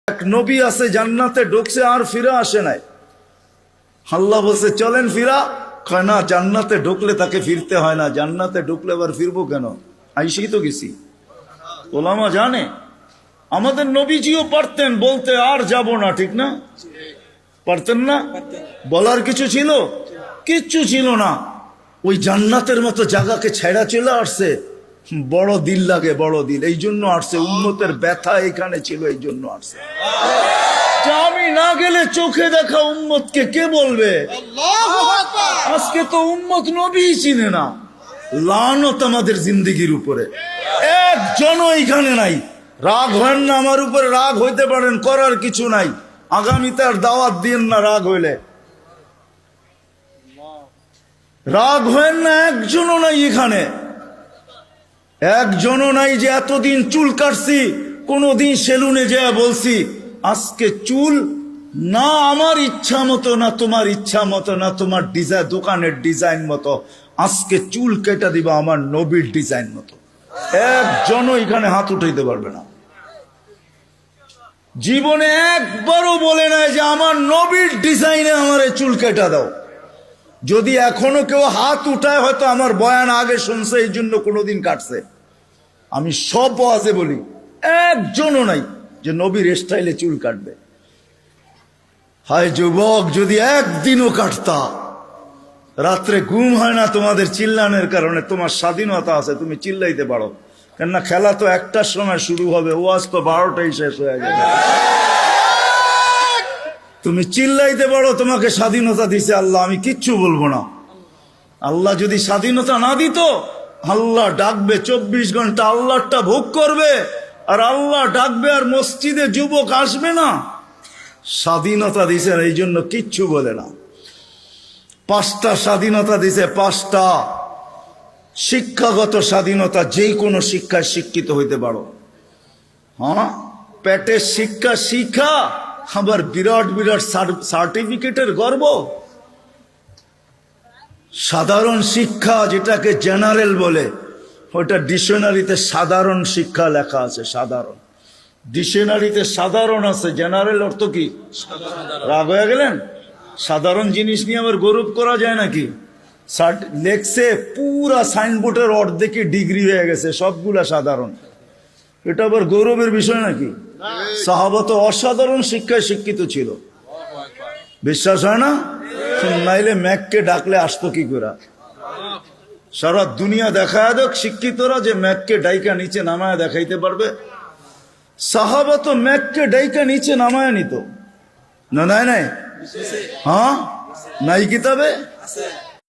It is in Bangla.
এক নবী আছে জান্নাতে ঢুকছে আর ফিরে আসে নাই। আল্লাহ বলছে চলেন ফিরা, কয় না, জান্নাতে ঢুকলে তাকে ফিরতে হয় না। জান্নাতে ঢুকলে আবার ফিরবো কেন? আইসেই তো গেছি। ওলামা জানে আমাদের নবীজিও পারতেন বলতে আর যাব না, ঠিক না? পারতেন না? বলার কিছু ছিল? কিচ্ছু ছিল না। ওই জান্নাতের মতো জায়গাকে ছেড়া চলে আসছে। বড় দিল লাগে, বড় দিল, এই জন্য আসছে। উম্মতের ব্যথা এখানে ছিল, এই জন্য আসছে। আমি না গেলে চোখে দেখা উম্মতকে কে বলবে? আজকে তো উম্মত নবী চিনে না। লানত আমাদের জিন্দেগির উপরে, একজনও এখানে নাই। রাগ হয় না আমার উপরে, রাগ হইতে পারেন, করার কিছু নাই। আগামীতে আর দাওয়াত দিন না রাগ হইলে। রাগ হয় না, একজনও নাই এখানে, একজনও নাই যে এতদিন চুল কাটছি কোনদিন সেলুনে যেয়ে বলছি আজকে চুল না আমার ইচ্ছা মতো, না তোমার ইচ্ছা মতো, না তোমার ডিজাইন দোকানের ডিজাইন মতো, আজকে চুল কেটে দিবা আমার নবীর ডিজাইন মতো। একজনও এখানে হাত উঠাইতে পারবে না। জীবনে একবারও বলে নাই যে আমার নবীর ডিজাইনে আমার চুল কেটে দাও। যদি এখনো কেউ হাত উঠায়, হয়তো আমার বয়ান আগে শুনছে, এই জন্য কোনোদিন কাটছে। আমি সব ওয়াজে বলি, একজনও নাই যে নবীর স্টাইলে চুল কাটবে। হায় যুবক, যদি একদিনও কাটতা। রাত্রে ঘুম হয় না তোমাদের চিল্লানের কারণে। তোমার স্বাধীনতা আছে, তুমি চিল্লাইতে পারো, কেননা খেলা তো 1টার সময় শুরু হবে, ওয়াজ তো 12টায় শেষ হয়ে যাবে। তুমি চিল্লাইতে পারো, তোমাকে স্বাধীনতা দিছে আল্লাহ, আমি কিচ্ছু বলবো না। আল্লাহ যদি স্বাধীনতা না দিত, আল্লাহ ডাকবে 24 ঘন্টা, আল্লাহটা ভোগ করবে, আর আল্লাহ ডাকবে আর মসজিদে যুবক আসবে না। স্বাধীনতা দিছে, এই জন্য কিচ্ছু বলে না। 5টা স্বাধীনতা দিছে, 5টা। শিক্ষাগত স্বাধীনতা, যে কোনো শিক্ষায় শিক্ষিত হইতে পারো। হ্যাঁ, পেটের শিক্ষা শিক্ষা, আবার বিরাট বিরাট সার্টিফিকেটের গর্ব। সাধারণ শিক্ষা, যেটাকে জেনারেল বলে, ওটা ডিকশনারিতে সাধারণ শিক্ষা লেখা আছে। সাধারণ ডিকশনারিতে সাধারণ আছে, জেনারেল অর্থ কি? রাগ হয়ে গেলেন? সাধারণ জিনিস নিয়ে আবার গৌরব করা যায় নাকি? লেখছে পুরা সাইনবোর্ডের অর্ধেকে ডিগ্রি হয়ে গেছে, সবগুলা সাধারণ। এটা আবার গৌরবের বিষয় নাকি? সাহাবা তো অসাধারণ শিক্ষায় শিক্ষিত ছিল। বিশ্বাস হয় না? নাইলে ম্যাককে ডাকলে আসতো কি করে? সারা দুনিয়া দেখায় দেখ শিক্ষিতরা যে ম্যাককে ডাইকা নিচে নামায় দেখাইতে পারবে। সাহাবা তো ম্যাককে ডাইকা নিচে নামায় নিত না। নাই নাই, হ্যাঁ, নাই কিতাবে।